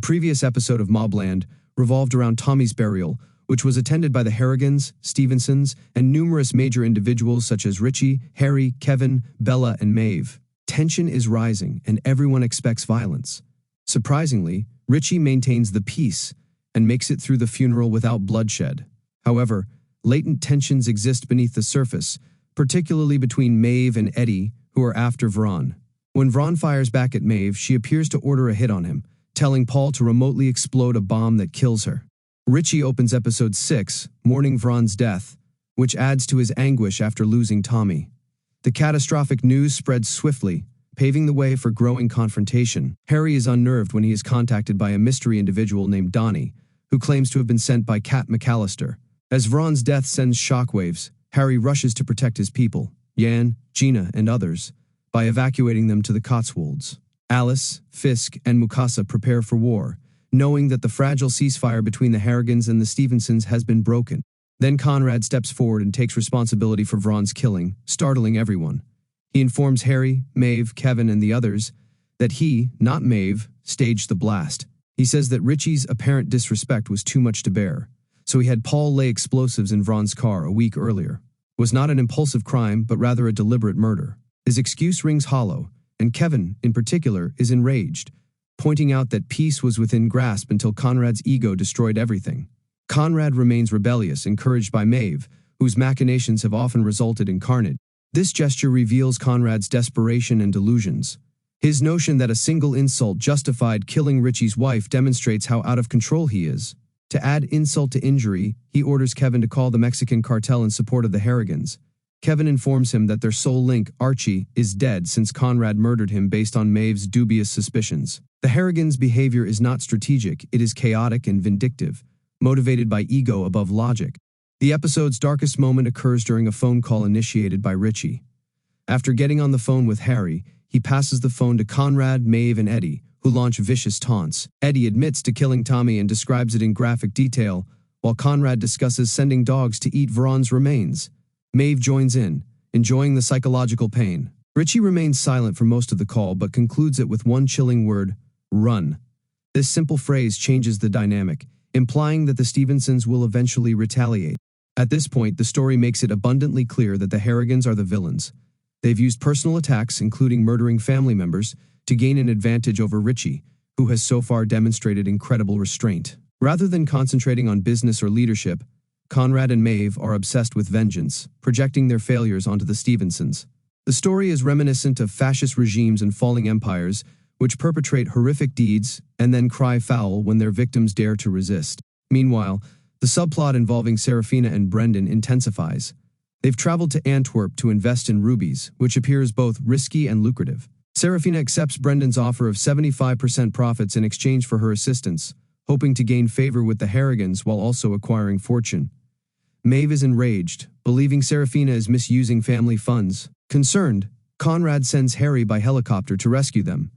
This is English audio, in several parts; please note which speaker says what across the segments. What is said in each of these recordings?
Speaker 1: previous episode of MobLand revolved around Tommy's burial, which was attended by the Harrigans, Stevensons, and numerous major individuals such as Richie, Harry, Kevin, Bella, and Maeve. Tension is rising, and everyone expects violence. Surprisingly, Richie maintains the peace and makes it through the funeral without bloodshed. However, latent tensions exist beneath the surface, particularly between Maeve and Eddie, who are after Vron. When Vron fires back at Maeve, she appears to order a hit on him, telling Paul to remotely explode a bomb that kills her. Richie opens episode 6, mourning Vron's death, which adds to his anguish after losing Tommy. The catastrophic news spreads swiftly, paving the way for growing confrontation. Harry is unnerved when he is contacted by a mystery individual named Donnie, who claims to have been sent by Cat McAllister. As Vron's death sends shockwaves, Harry rushes to protect his people, Jan, Gina, and others, by evacuating them to the Cotswolds. Alice, Fisk, and Mukasa prepare for war, knowing that the fragile ceasefire between the Harrigans and the Stevensons has been broken. Then Conrad steps forward and takes responsibility for Vron's killing, startling everyone. He informs Harry, Maeve, Kevin, and the others that he, not Maeve, staged the blast. He says that Richie's apparent disrespect was too much to bear, so he had Paul lay explosives in Vron's car a week earlier. It was not an impulsive crime, but rather a deliberate murder. His excuse rings hollow, and Kevin, in particular, is enraged, pointing out that peace was within grasp until Conrad's ego destroyed everything. Conrad remains rebellious, encouraged by Maeve, whose machinations have often resulted in carnage. This gesture reveals Conrad's desperation and delusions. His notion that a single insult justified killing Richie's wife demonstrates how out of control he is. To add insult to injury, he orders Kevin to call the Mexican cartel in support of the Harrigans. Kevin informs him that their sole link, Archie, is dead since Conrad murdered him based on Maeve's dubious suspicions. The Harrigans' behavior is not strategic, it is chaotic and vindictive, motivated by ego above logic. The episode's darkest moment occurs during a phone call initiated by Richie. After getting on the phone with Harry, he passes the phone to Conrad, Maeve, and Eddie, who launch vicious taunts. Eddie admits to killing Tommy and describes it in graphic detail, while Conrad discusses sending dogs to eat Vron's remains. Maeve joins in, enjoying the psychological pain. Richie remains silent for most of the call but concludes it with one chilling word: run. This simple phrase changes the dynamic, implying that the Stevensons will eventually retaliate. At this point, the story makes it abundantly clear that the Harrigans are the villains. They've used personal attacks, including murdering family members, to gain an advantage over Richie, who has so far demonstrated incredible restraint. Rather than concentrating on business or leadership, Conrad and Maeve are obsessed with vengeance, projecting their failures onto the Stevensons. The story is reminiscent of fascist regimes and falling empires, which perpetrate horrific deeds and then cry foul when their victims dare to resist. Meanwhile, the subplot involving Seraphina and Brendan intensifies. They've traveled to Antwerp to invest in rubies, which appears both risky and lucrative. Seraphina accepts Brendan's offer of 75% profits in exchange for her assistance, hoping to gain favor with the Harrigans while also acquiring fortune. Maeve is enraged, believing Seraphina is misusing family funds. Concerned, Conrad sends Harry by helicopter to rescue them,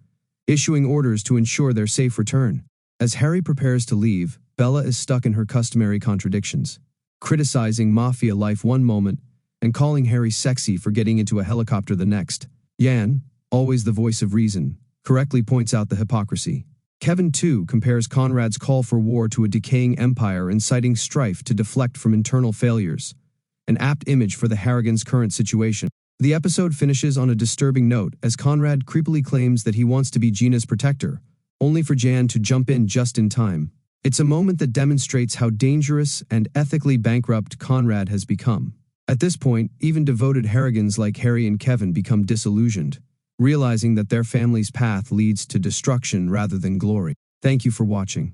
Speaker 1: issuing orders to ensure their safe return. As Harry prepares to leave, Bella is stuck in her customary contradictions, criticizing mafia life one moment and calling Harry sexy for getting into a helicopter the next. Jan, always the voice of reason, correctly points out the hypocrisy. Kevin, too, compares Conrad's call for war to a decaying empire, inciting strife to deflect from internal failures, an apt image for the Harrigans' current situation. The episode finishes on a disturbing note as Conrad creepily claims that he wants to be Gina's protector, only for Jan to jump in just in time. It's a moment that demonstrates how dangerous and ethically bankrupt Conrad has become. At this point, even devoted Harrigans like Harry and Kevin become disillusioned, realizing that their family's path leads to destruction rather than glory. Thank you for watching.